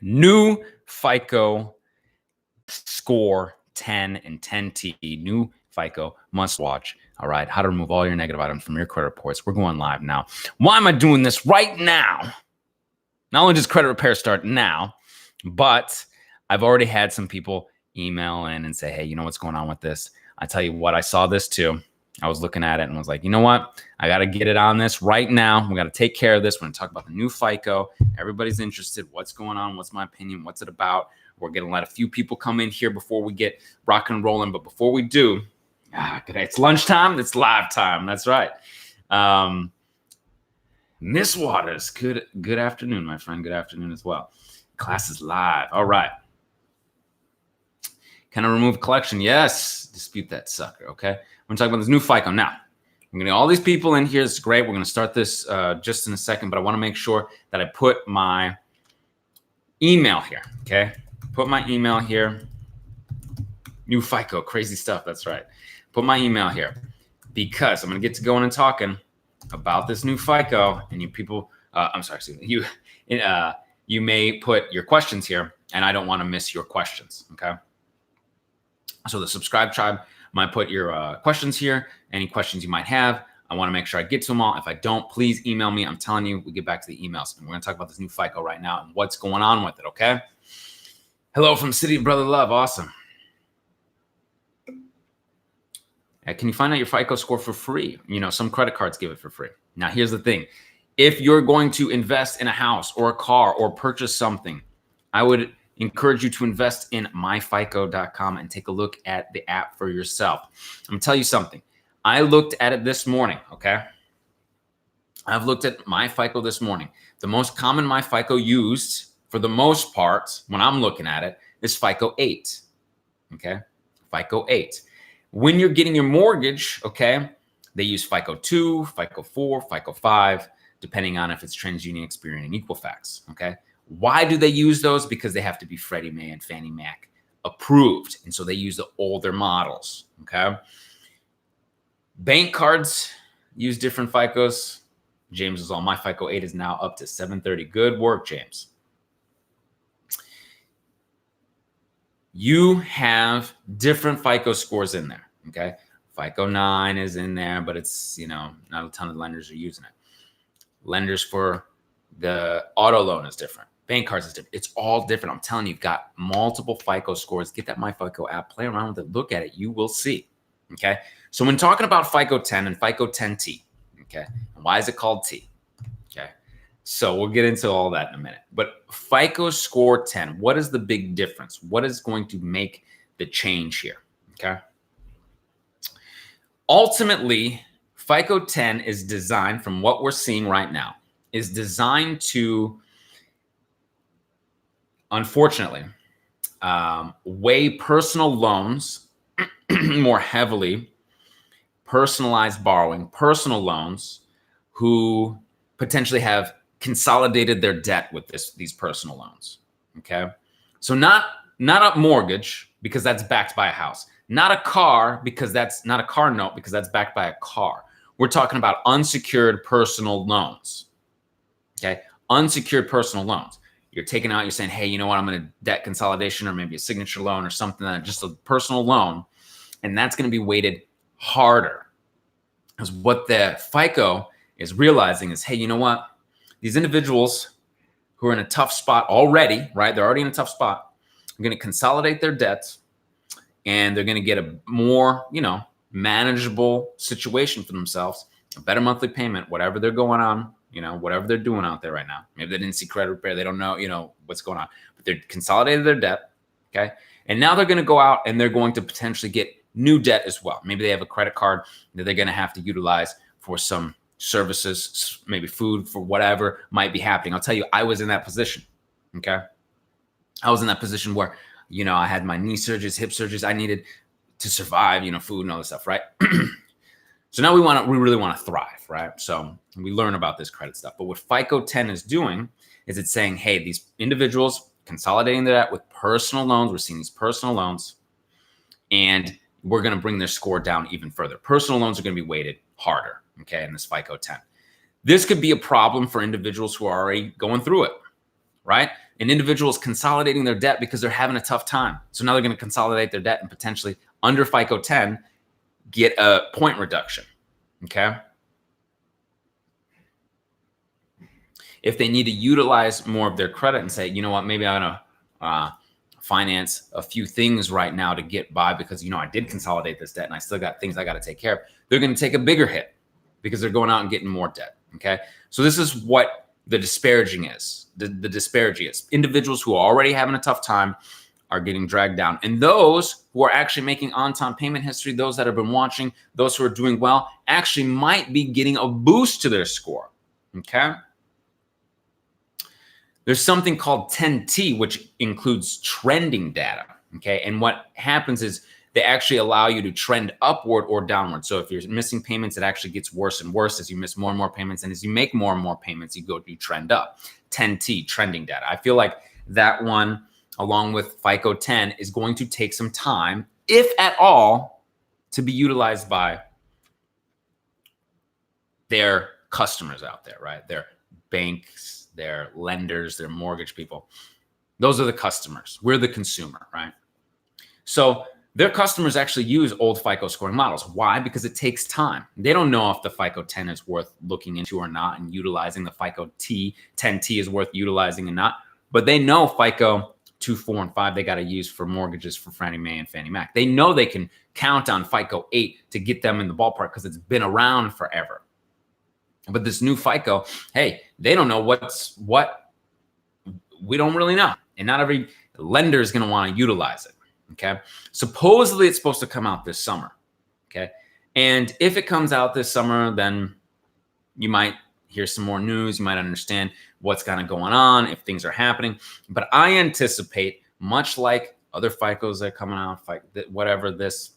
New FICO score 10 and 10T. New FICO must watch. All right. How to remove all your negative items from your credit reports. We're going live now. Why am I doing this right now? Not only does credit repair start now, but I've already had some people email in and say, hey, you know what's going on with this? I tell you what, I saw this too. I was looking at it and was like, you know what? I got to get it on this right now. We got to take care of this. We're going to talk about the new FICO. Everybody's interested. What's going on? What's my opinion? What's it about? We're going to let a few people come in here before we get rocking and rolling. But before we do, it's lunchtime. It's live time. That's right. Miss Waters, good afternoon, my friend. Good afternoon as well. Class is live. All right. Can I remove collection? Yes. Dispute that sucker. Okay. We're going to talk about this new FICO. Now, I'm going to get all these people in here. It's great. We're going to start this just in a second, but I want to make sure that I put my email here. Okay. Put my email here. New FICO. Crazy stuff. That's right. Put my email here because I'm going to get to going and talking about this new FICO, and you people, I'm sorry, you may put your questions here, and I don't want to miss your questions. Okay. So the subscribe tribe might put your questions here, any questions you might have. I want to make sure I get to them all. If I don't, please email me. I'm telling you, we get back to the emails, and we're going to talk about this new FICO right now and what's going on with it. Okay. Hello from City of Brother Love. Awesome. Can you find out your FICO score for free? You know, some credit cards give it for free. Now, here's the thing. If you're going to invest in a house or a car or purchase something, I would encourage you to invest in myfico.com and take a look at the app for yourself. I'm going to tell you something. I looked at it this morning, okay? I've looked at MyFICO this morning. The most common MyFICO used, for the most part, when I'm looking at it, is FICO 8, okay? FICO 8. When you're getting your mortgage, okay, they use FICO 2, FICO 4, FICO 5, depending on if it's TransUnion, Experian, and Equifax, okay? Why do they use those? Because they have to be Freddie Mae and Fannie Mac approved, and so they use the older models, okay? Bank cards use different FICOs. James is on my FICO 8 is now up to 730. Good work, James. You have different FICO scores in there, okay? FICO 9 is in there, but it's, you know, not a ton of lenders are using it. Lenders for the auto loan is different. Bank cards is different. It's all different. I'm telling you, you've got multiple FICO scores. Get that MyFICO app, play around with it, look at it. You will see, okay? So when talking about FICO 10 and FICO 10T, okay, and why is it called T? Okay, so we'll get into all that in a minute. But FICO score 10, what is the big difference? What is going to make the change here, okay? Ultimately, FICO 10 is designed, from what we're seeing right now, is designed to, unfortunately, weigh personal loans more heavily, personalized borrowing, personal loans who potentially have consolidated their debt with these personal loans, okay? So not a mortgage, because that's backed by a house. Not a car, because that's not a car note, because that's backed by a car. We're talking about unsecured personal loans, okay? Unsecured personal loans. You're taking out, you're saying, hey, you know what? I'm going to debt consolidation, or maybe a signature loan or something, that just a personal loan. And that's going to be weighted harder. Because what the FICO is realizing is, hey, you know what? These individuals who are in a tough spot already, right? They're already in a tough spot. They're going to consolidate their debts, and they're going to get a more, you know, manageable situation for themselves, a better monthly payment, whatever they're going on, you know, whatever they're doing out there right now. Maybe they didn't see credit repair. They don't know, you know, what's going on, but they're consolidated their debt. Okay. And now they're going to go out and they're going to potentially get new debt as well. Maybe they have a credit card that they're going to have to utilize for some services, maybe food, for whatever might be happening. I'll tell you, I was in that position. Okay. I was in that position where, you know, I had my knee surgeries, hip surgeries. I needed to survive, you know, food and all this stuff, right? So now we really want to thrive, right? So we learn about this credit stuff. But what FICO 10 is doing is it's saying, hey, these individuals consolidating their debt with personal loans. We're seeing these personal loans, and we're going to bring their score down even further. Personal loans are going to be weighted harder, okay, in this FICO 10. This could be a problem for individuals who are already going through it, right? And individuals consolidating their debt because they're having a tough time. So now they're going to consolidate their debt and potentially under FICO 10 get a point reduction. Okay. If they need to utilize more of their credit and say, you know what, maybe I'm going to finance a few things right now to get by because, you know, I did consolidate this debt and I still got things I got to take care of. They're going to take a bigger hit because they're going out and getting more debt. Okay. So this is what the disparaging is. The disparity is individuals who are already having a tough time are getting dragged down. And those who are actually making on-time payment history, those that have been watching, those who are doing well, actually might be getting a boost to their score. Okay. There's something called 10T, which includes trending data. Okay. And what happens is they actually allow you to trend upward or downward. So if you're missing payments, it actually gets worse and worse as you miss more and more payments. And as you make more and more payments, you trend up. 10T, trending data. I feel like that one, along with FICO 10, is going to take some time, if at all, to be utilized by their customers out there, right? Their banks, their lenders, their mortgage people. Those are the customers. We're the consumer, right? So their customers actually use old FICO scoring models. Why? Because it takes time. They don't know if the FICO 10 is worth looking into or not, and utilizing the FICO 10T is worth utilizing or not. But they know FICO 2, 4, and 5 they got to use for mortgages for Fannie Mae and Fannie Mac. They know they can count on FICO 8 to get them in the ballpark because it's been around forever. But this new FICO, hey, they don't know what. We don't really know. And not every lender is going to want to utilize it. Okay. Supposedly it's supposed to come out this summer. Okay. And if it comes out this summer, then you might hear some more news. You might understand what's kind of going on, if things are happening. But I anticipate, much like other FICOs that are coming out, whatever this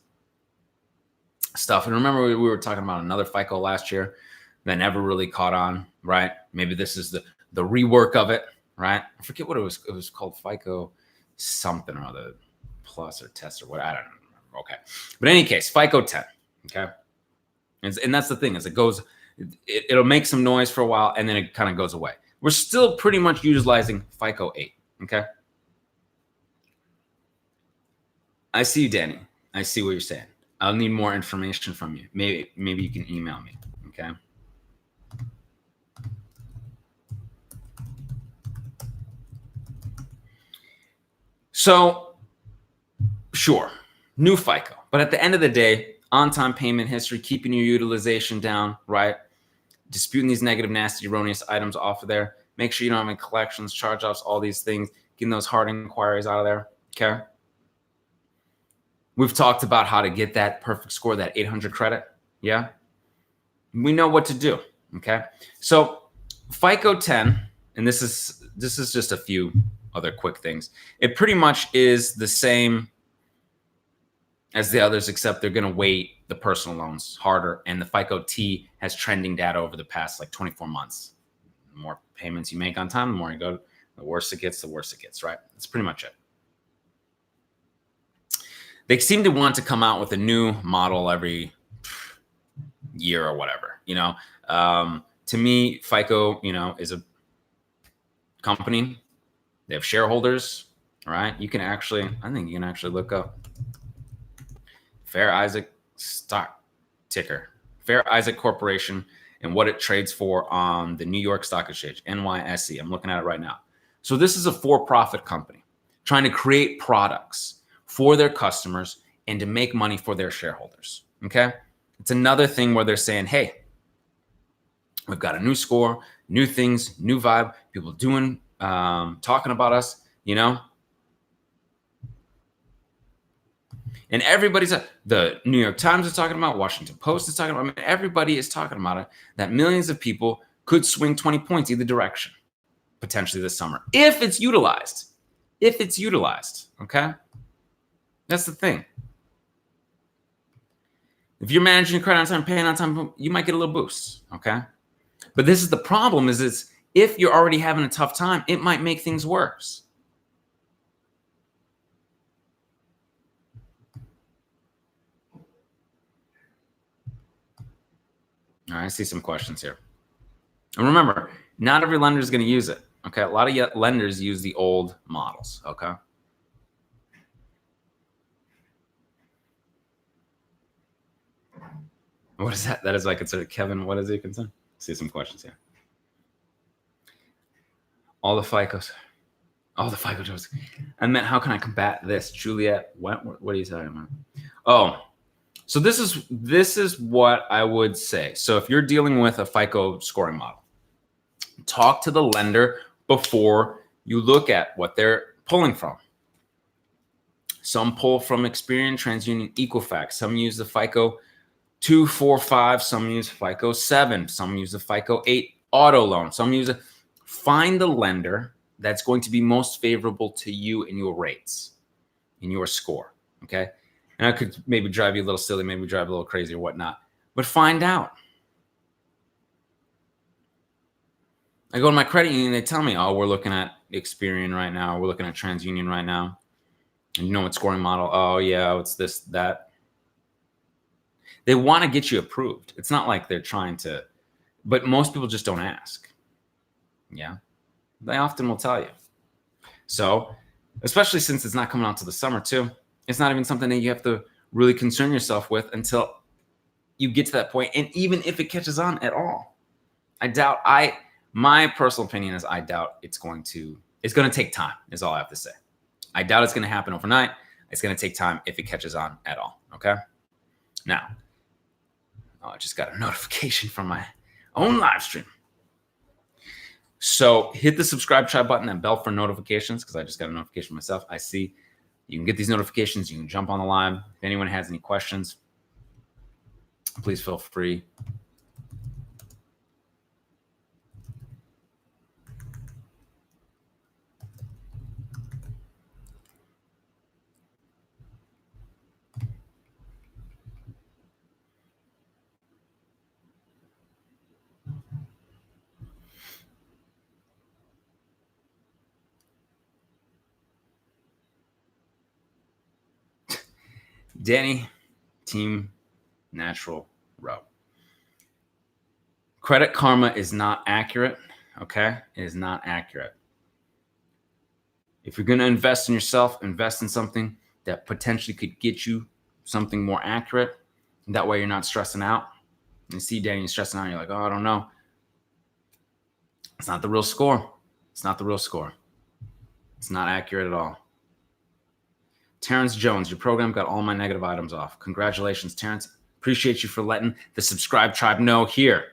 stuff. And remember, we were talking about another FICO last year that never really caught on, right? Maybe this is the rework of it, right? I forget what it was. It was called FICO something or other, plus or test or what. I don't remember. Okay. But in any case, FICO 10. Okay. And that's the thing is it'll make some noise for a while and then it kind of goes away. We're still pretty much utilizing FICO 8. Okay. I see you, Danny. I see what you're saying. I'll need more information from you. Maybe you can email me. Okay. So, sure, new FICO. But at the end of the day, on-time payment history, keeping your utilization down, right? Disputing these negative, nasty, erroneous items off of there. Make sure you don't have any collections, charge-offs, all these things. Getting those hard inquiries out of there, okay? We've talked about how to get that perfect score, that 800 credit, yeah? We know what to do, okay? So FICO 10, and this is just a few other quick things. It pretty much is the same as the others, except they're going to weight the personal loans harder. And the FICO T has trending data over the past like 24 months. The more payments you make on time, the more you go, the worse it gets, right? That's pretty much it. They seem to want to come out with a new model every year or whatever, you know. To me, FICO, you know, is a company. They have shareholders, all right? I think you can actually look up Fair Isaac stock ticker, Fair Isaac Corporation, and what it trades for on the New York Stock Exchange, NYSE. I'm looking at it right now. So this is a for-profit company trying to create products for their customers and to make money for their shareholders, okay? It's another thing where they're saying, hey, we've got a new score, new things, new vibe, people doing, talking about us, you know? And everybody's, the New York Times is talking about, Washington Post is talking about, I mean, everybody is talking about it, that millions of people could swing 20 points either direction, potentially this summer, if it's utilized, okay? That's the thing. If you're managing your credit on time, paying on time, you might get a little boost, okay? But this is the problem is if you're already having a tough time, it might make things worse. All right, I see some questions here. And remember, not every lender is going to use it, Okay, a lot of lenders use the old models. Okay. What is that? That is like considered Kevin. What is it considered? See some questions here. All the FICOs. All the FICO jobs. I meant, how can I combat this? Juliet, what are you talking about? Oh, so this is what I would say. So if you're dealing with a FICO scoring model, talk to the lender before you look at what they're pulling from. Some pull from Experian, TransUnion, Equifax. Some use the FICO 245. Some use FICO 7. Some use the FICO 8 auto loan. Some use it. Find the lender that's going to be most favorable to you in your rates, in your score. Okay. And I could maybe drive you a little silly, maybe drive a little crazy or whatnot, but find out. I go to my credit union, they tell me, oh, we're looking at Experian right now. We're looking at TransUnion right now. And you know what scoring model? Oh, yeah, it's this, that. They want to get you approved. It's not like they're trying to, but most people just don't ask. Yeah. They often will tell you. So, especially since it's not coming out to the summer too, it's not even something that you have to really concern yourself with until you get to that point. And even if it catches on at all, my personal opinion is I doubt it's going to take time, is all I have to say. I doubt it's going to happen overnight. It's going to take time if it catches on at all. Okay. Now, I just got a notification from my own live stream. So hit the subscribe, try button and bell for notifications, because I just got a notification myself. I see you can get these notifications. You can jump on the live. If anyone has any questions, please feel free. Danny, Team Natural Row. Credit Karma is not accurate. Okay. It is not accurate. If you're going to invest in yourself, invest in something that potentially could get you something more accurate. That way you're not stressing out. And you see Danny stressing out. You're like, oh, I don't know. It's not the real score. It's not the real score. It's not accurate at all. Terrence Jones, your program got all my negative items off. Congratulations, Terrence. Appreciate you for letting the subscribe tribe know here.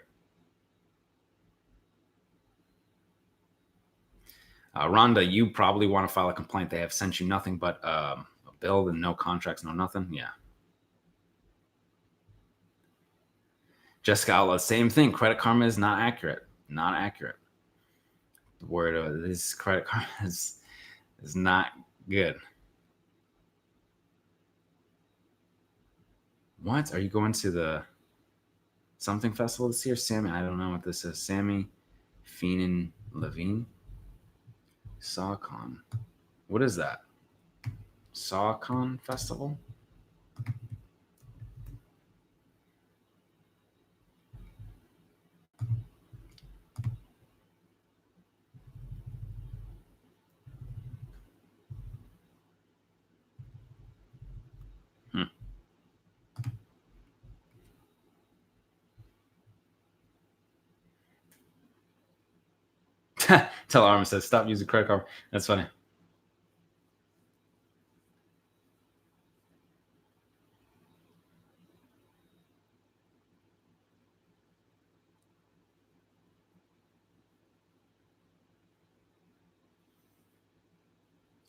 Rhonda, you probably want to file a complaint. They have sent you nothing but a bill and no contracts, no nothing. Yeah. Jessica Outlaw, same thing. Credit Karma is not accurate. Not accurate. The word of this Credit Karma is not good. What? Are you going to the something festival this year? Sammy, I don't know what this is. Sammy Feenan Levine? SawCon. What is that? SawCon Festival? Tell Armin says, stop using credit card. That's funny.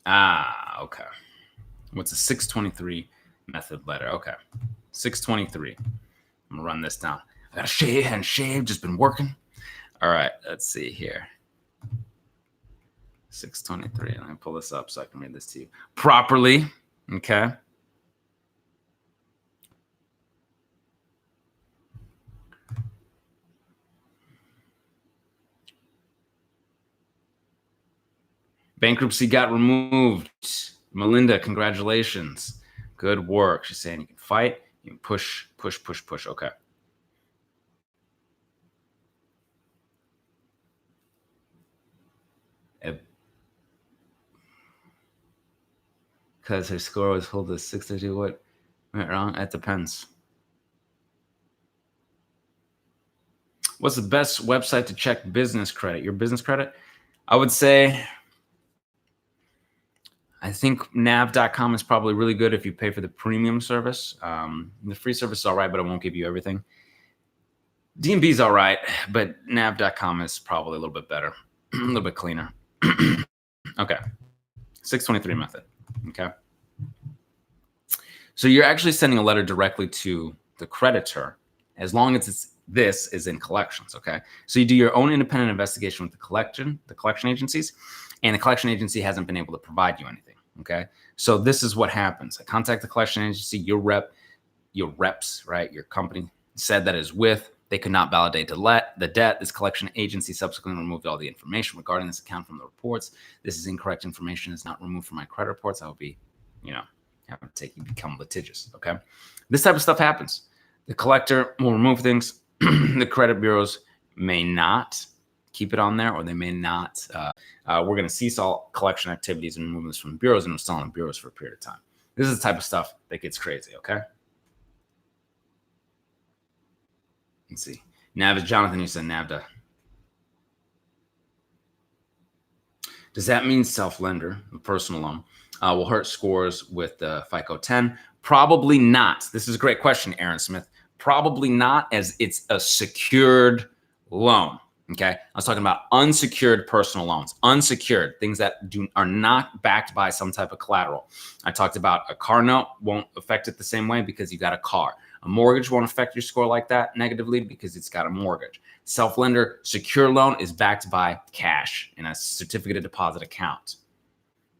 Ah, okay. What's a 623 method letter? Okay. 623. I'm going to run this down. I got to shave and shave. Just been working. All right. Let's see here. 623. Let me pull this up so I can read this to you properly. Okay. Bankruptcy got removed. Melinda, congratulations. Good work. She's saying you can fight, you can push, push, push, push. Okay. because her score was pulled to 632. What went wrong? It depends. What's the best website to check business credit? Your business credit? I would say, I think nav.com is probably really good if you pay for the premium service. The free service is all right, but it won't give you everything. D&B is all right, but nav.com is probably a little bit better, a little bit cleaner. Okay. 623 method. Okay. So you're actually sending a letter directly to the creditor as long as this is in collections. Okay. So you do your own independent investigation with the collection agencies, and the collection agency hasn't been able to provide you anything. Okay. So this is what happens. I contact the collection agency, your reps, right? Your company said that is with, they could not validate the debt. This collection agency subsequently removed all the information regarding this account from the reports. This is incorrect information. Is not removed from my credit reports. I will be, become litigious. Okay. This type of stuff happens. The collector will remove things. The credit bureaus may not keep it on there, or they may not. We're going to cease all collection activities and remove this from bureaus and install in bureaus for a period of time. This is the type of stuff that gets crazy. Okay. Let's see. Nav is Jonathan. You said Navda. Does that mean self-lender, a personal loan, will hurt scores with the FICO 10? Probably not. This is a great question, Aaron Smith. Probably not, as it's a secured loan. Okay. I was talking about unsecured personal loans, unsecured things that are not backed by some type of collateral. I talked about a car note won't affect it the same way because you got a car. A mortgage won't affect your score like that negatively because it's got a mortgage. Self-lender secure loan is backed by cash in a certificate of deposit account.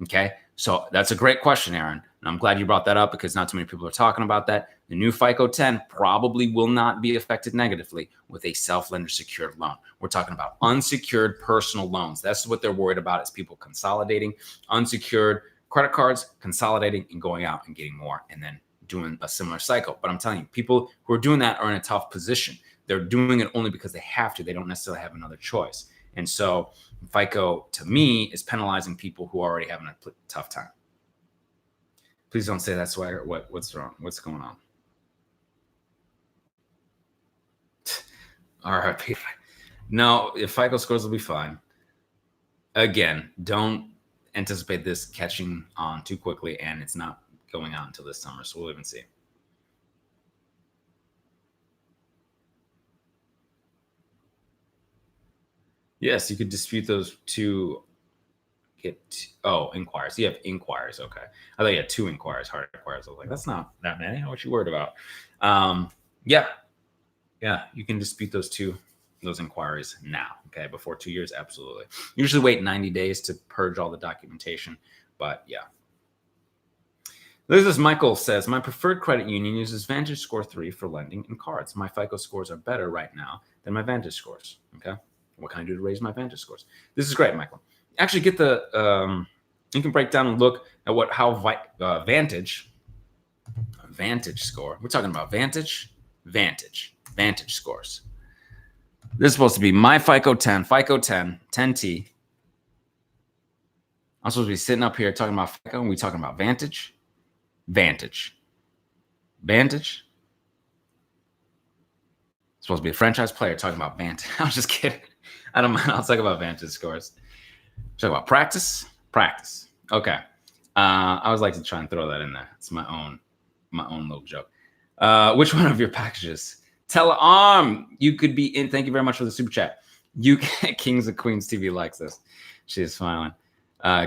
Okay. So that's a great question, Aaron. And I'm glad you brought that up because not too many people are talking about that. The new FICO 10 probably will not be affected negatively with a self-lender secured loan. We're talking about unsecured personal loans. That's what they're worried about, is people consolidating unsecured credit cards, consolidating and going out and getting more and then doing a similar cycle. But I'm telling you, people who are doing that are in a tough position. They're doing it only because they have to. They don't necessarily have another choice. And so FICO, to me, is penalizing people who are already having a tough time. Please don't say that, Swagger. What's wrong? What's going on? All right, people. No, if FICO scores will be fine. Again, don't anticipate this catching on too quickly, and it's not going on until this summer, so we'll even see. Yes, you could dispute those two. Inquiries. You have inquiries. Okay. I thought you had two inquiries, hard inquiries. I was like, that's not that many. What you worried about? Yeah, you can dispute those inquiries now. Okay. Before 2 years. Absolutely. Usually wait 90 days to purge all the documentation, but yeah. This is Michael says, my preferred credit union uses Vantage Score 3 for lending and cards. My FICO scores are better right now than my Vantage scores. Okay. What can I do to raise my Vantage scores? This is great, Michael. Actually get the, you can break down and look at how Vantage score. We're talking about Vantage scores. This is supposed to be my FICO 10, 10T. I'm supposed to be sitting up here talking about FICO, and we're talking about Vantage. Supposed to be a franchise player talking about Vantage. I'm just kidding. I don't mind. I'll talk about Vantage scores. Talk about practice. Okay. I always like to try and throw that in there. It's my own little joke. Which one of your packages? Telearm. You could be in. Thank you very much for the super chat. You Kings and Queens TV likes this. She is smiling.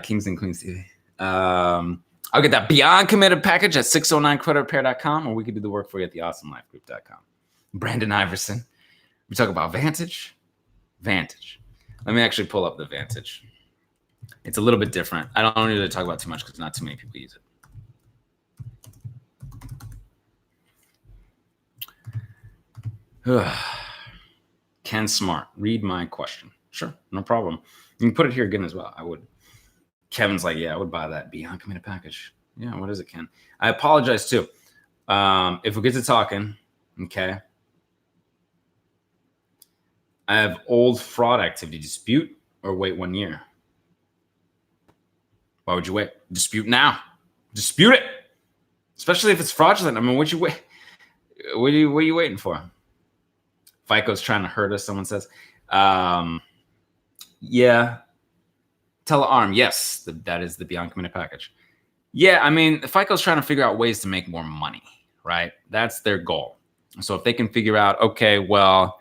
Kings and Queens TV. I'll get that Beyond Committed package at 609creditrepair.com, or we could do the work for you at theawesomelifegroup.com. Brandon Iverson. We talk about Vantage. Let me actually pull up the Vantage. It's a little bit different. I don't need to talk about too much because not too many people use it. Ken Smart, read my question. Sure, no problem. You can put it here again as well. I would. Kevin's like, yeah, I would buy that Beyond Committed package. Yeah, what is it, Ken? I apologize too. If we get to talking, okay. I have old fraud activity. Dispute or wait 1 year? Why would you wait? Dispute now. Dispute it, especially if it's fraudulent. I mean, what are you waiting for? FICO's trying to hurt us, someone says. Yeah. Telearm, yes, that is the Beyond Committed package. Yeah, I mean, FICO's trying to figure out ways to make more money, right? That's their goal. So if they can figure out, okay, well,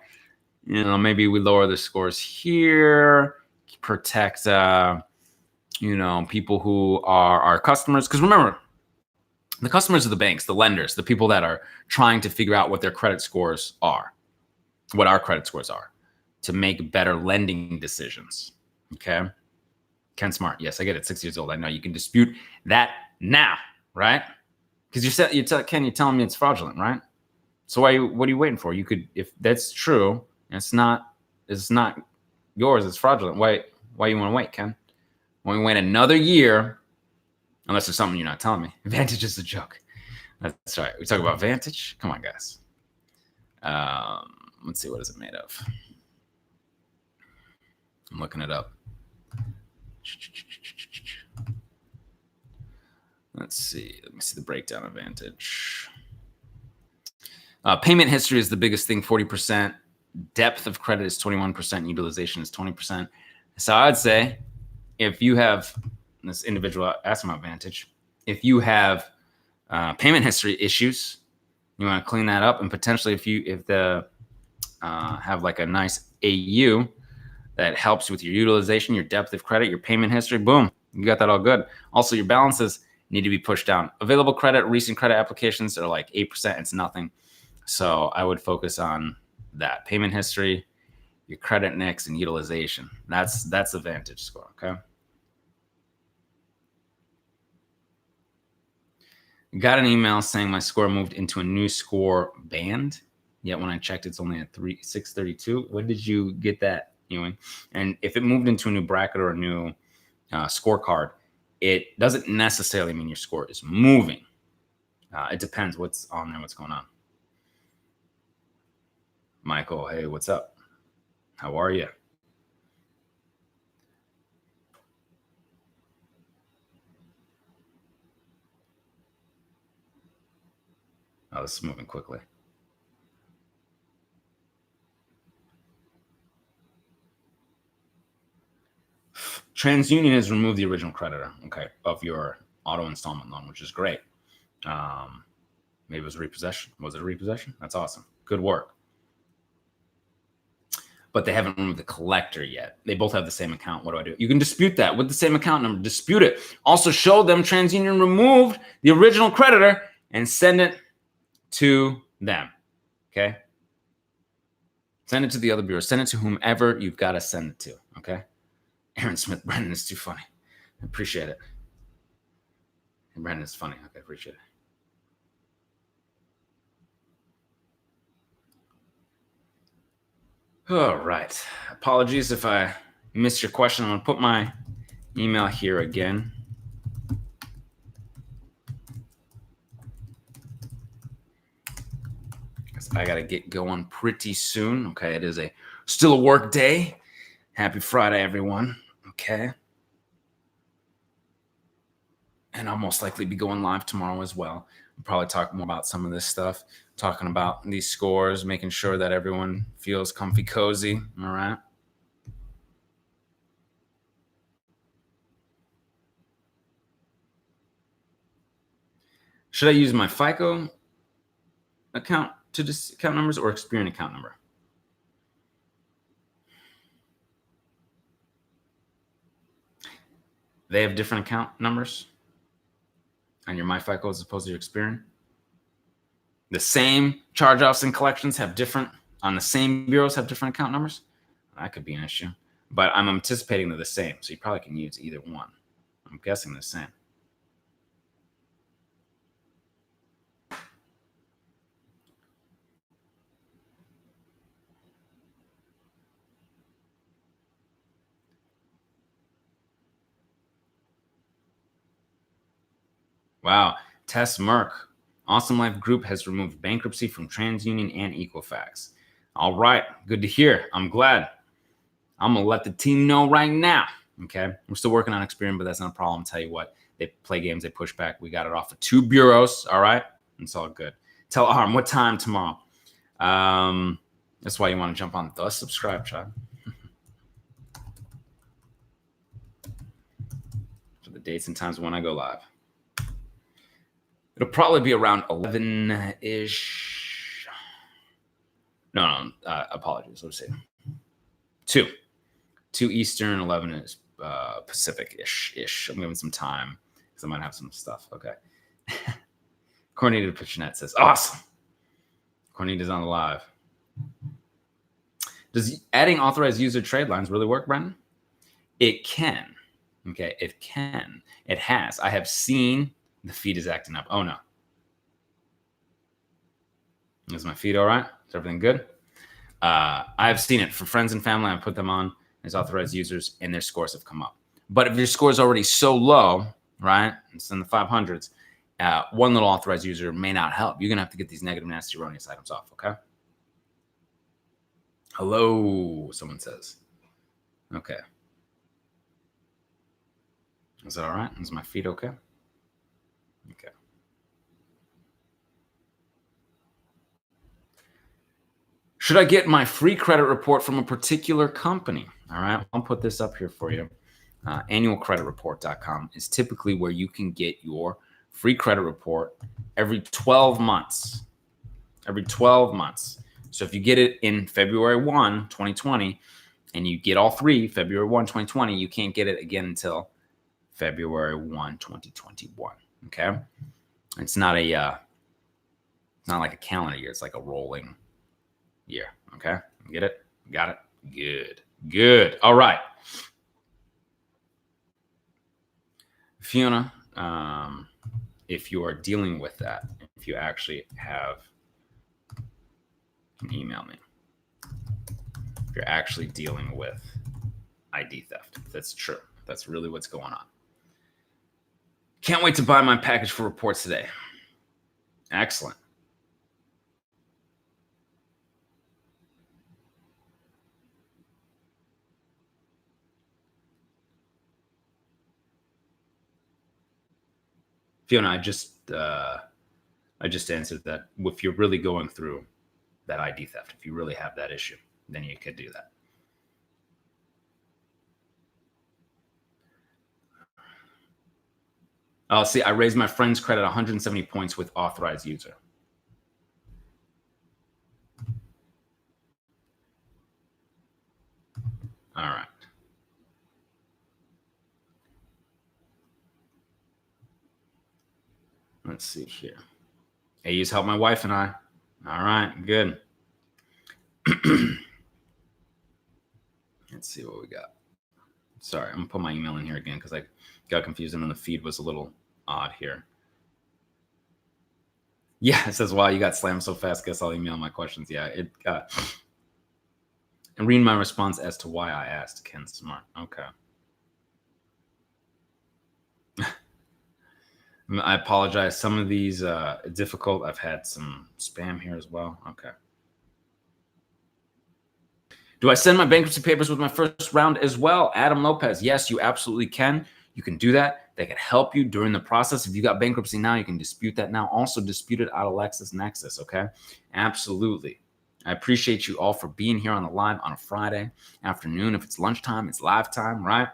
maybe we lower the scores here, protect, people who are our customers. Because remember, the customers are the banks, the lenders, the people that are trying to figure out what their credit scores are, what our credit scores are, to make better lending decisions. Okay. Ken Smart, yes, I get it. 6 years old. I know you can dispute that now, right? Because Ken, you're telling me it's fraudulent, right? So what are you waiting for? You could, if that's true, it's not yours. It's fraudulent. Why you want to wait, Ken? Why you wait another year? Unless there's something you're not telling me. Vantage is a joke. That's right. We talk about Vantage. Come on, guys. Let's see. What is it made of? I'm looking it up. Let's see. Let me see the breakdown of Vantage. Payment history is the biggest thing, 40%. Depth of credit is 21%. Utilization is 20%. So I'd say if you have, this individual asked about Vantage, if you have payment history issues, you want to clean that up, and potentially if the have like a nice AU that helps with your utilization, your depth of credit, your payment history, boom, you got that all good. Also, your balances need to be pushed down. Available credit, recent credit applications are like 8%. It's nothing. So I would focus on that. Payment history, your credit next, and utilization. That's the Vantage score, okay? Got an email saying my score moved into a new score band. Yet when I checked, it's only at 632. When did you get that, Ewing? And if it moved into a new bracket or a new scorecard, it doesn't necessarily mean your score is moving. It depends what's on there, what's going on. Michael, hey, what's up? How are you? Oh, this is moving quickly. TransUnion has removed the original creditor, okay, of your auto installment loan, which is great. Maybe it was a repossession. Was it a repossession? That's awesome. Good work. But they haven't removed the collector yet. They both have the same account. What do I do? You can dispute that with the same account number. Dispute it. Also show them TransUnion removed the original creditor and send it to them. Okay? Send it to the other bureau. Send it to whomever you've got to send it to. Okay? Aaron Smith, Brendan is too funny. I appreciate it. And Brendan is funny. Okay, appreciate it. All right. Apologies if I missed your question. I'm going to put my email here again. I got to get going pretty soon. Okay, it is still a work day. Happy Friday, everyone. Okay. And I'll most likely be going live tomorrow as well. We'll probably talk more about some of this stuff, talking about these scores, making sure that everyone feels comfy, cozy. All right. Should I use my FICO account to account numbers or Experian account number? They have different account numbers on your MyFICO as opposed to your Experian. The same charge-offs and collections have different, on the same bureaus have different account numbers. That could be an issue. But I'm anticipating they're the same, so you probably can use either one. I'm guessing the same. Wow. Tess Merck. Awesome Life Group has removed bankruptcy from TransUnion and Equifax. All right. Good to hear. I'm glad. I'm going to let the team know right now. Okay, we're still working on Experian, but that's not a problem. I'll tell you what, they play games, they push back. We got it off of 2 bureaus. All right, it's all good. Tell Arm what time tomorrow. That's why you want to jump on the subscribe chat for the dates and times when I go live. It'll probably be around 11-ish. No, apologies. Let's see. 2 Eastern, 11 is Pacific-ish. I'm giving some time because I might have some stuff. Okay. Cornita Pitchinette says, awesome. Cornita's on the live. Does adding authorized user trade lines really work, Brendan? It can. Okay, it can. It has. I have seen the feed is acting up. Oh, no. Is my feed all right? Is everything good? I've seen it for friends and family. I put them on as authorized users, and their scores have come up. But if your score is already so low, right, it's in the 500s, one little authorized user may not help. You're going to have to get these negative, nasty, erroneous items off, okay? Hello, someone says. Okay. Is that all right? Is my feed okay? Okay. Should I get my free credit report from a particular company? All right, I'll put this up here for you. Annualcreditreport.com is typically where you can get your free credit report every 12 months. Every 12 months. So if you get it in February 1, 2020, and you get all 3 February 1, 2020, you can't get it again until February 1, 2021. Okay? It's not like a calendar year. It's like a rolling year. Okay? Get it? Got it? Good. Good. All right. Fiona, if you are dealing with that, if you actually have, you can email me. If you're actually dealing with ID theft, if that's true. If that's really what's going on. Can't wait to buy my package for reports today. Excellent. Fiona, I just answered that. If you're really going through that ID theft, if you really have that issue, then you could do that. Oh, see, I raised my friend's credit 170 points with authorized user. All right. Let's see here. AU's helped my wife and I. All right, good. Let's see what we got. Sorry, I'm going to put my email in here again because I got confused and then the feed was a little odd here. Yeah, it says, wow, you got slammed so fast. Guess I'll email my questions. Yeah, it got. And read my response as to why I asked. Ken Smart. Okay. I apologize. Some of these difficult. I've had some spam here as well. Okay. Do I send my bankruptcy papers with my first round as well? Adam Lopez. Yes, you absolutely can. You can do that. They can help you during the process. If you got bankruptcy now, you can dispute that now. Also dispute it out of LexisNexis. Okay. Absolutely. I appreciate you all for being here on the live on a Friday afternoon. If it's lunchtime, it's live time, right?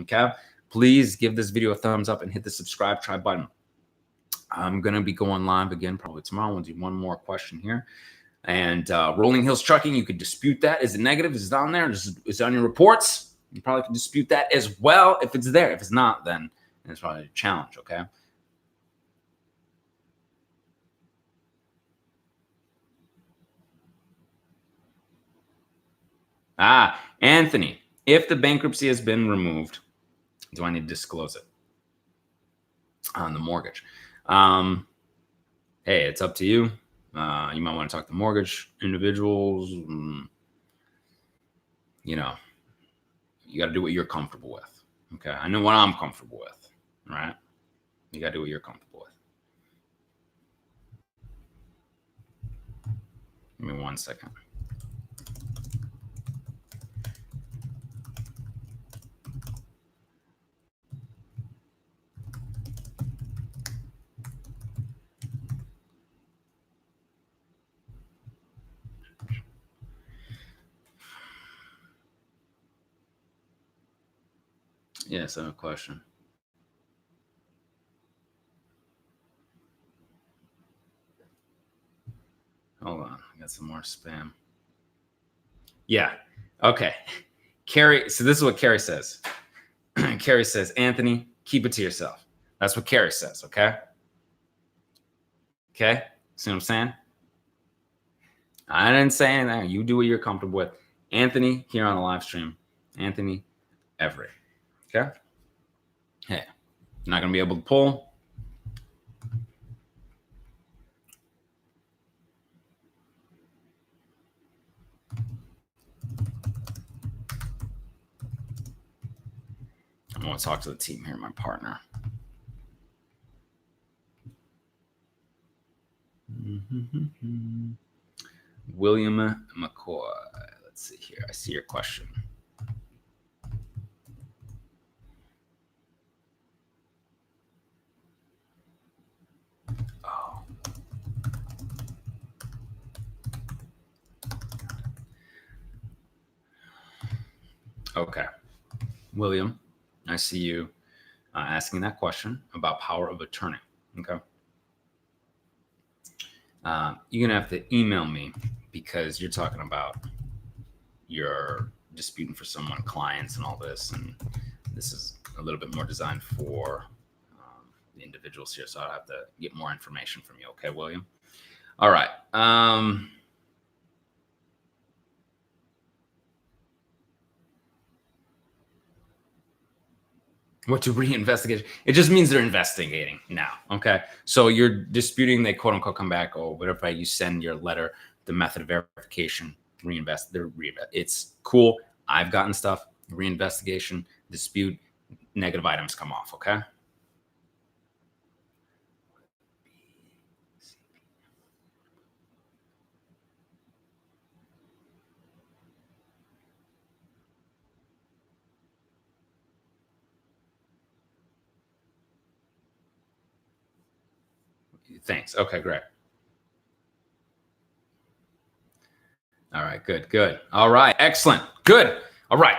Okay. Please give this video a thumbs up and hit the subscribe, try button. I'm going to be going live again probably tomorrow. We'll do one more question here. And Rolling Hills Trucking, you could dispute that. Is it negative? Is it on there? Is it on your reports? You probably can dispute that as well if it's there. If it's not, then it's probably a challenge, okay? Anthony, if the bankruptcy has been removed, do I need to disclose it on the mortgage? Hey, it's up to you. You might want to talk to mortgage individuals. You know, you got to do what you're comfortable with. Okay. I know what I'm comfortable with, right? You got to do what you're comfortable with. Give me 1 second. Yes, I have a question. Hold on, I got some more spam. Yeah. Okay. Carrie, so this is what Carrie says. Carrie says, Anthony, keep it to yourself. That's what Carrie says, okay? Okay? See what I'm saying? I didn't say anything. You do what you're comfortable with. Anthony, here on the live stream. Anthony Everett. Okay? Hey, you're not going to be able to pull. I'm going to talk to the team here, my partner. William McCoy. Let's see here. I see your question. Oh. Okay. William, I see you asking that question about power of attorney. Okay. You're going to have to email me because you're talking about your disputing for someone, clients, and all this. And this is a little bit more designed for the individuals here. So I'll have to get more information from you. Okay, William? All right. What to reinvestigate? It just means they're investigating now. Okay. So you're disputing, they quote unquote come back, or whatever you send your letter, the method of verification, it's cool. I've gotten stuff, reinvestigation, dispute, negative items come off. Okay. Thanks. Okay, great. All right, good. All right, excellent. Good. All right.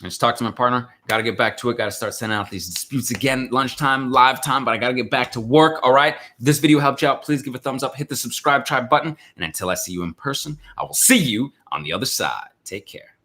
I just talked to my partner. Got to get back to it. Got to start sending out these disputes again, lunchtime, live time, but I got to get back to work. All right. If this video helped you out, please give a thumbs up, hit the subscribe, try button. And until I see you in person, I will see you on the other side. Take care.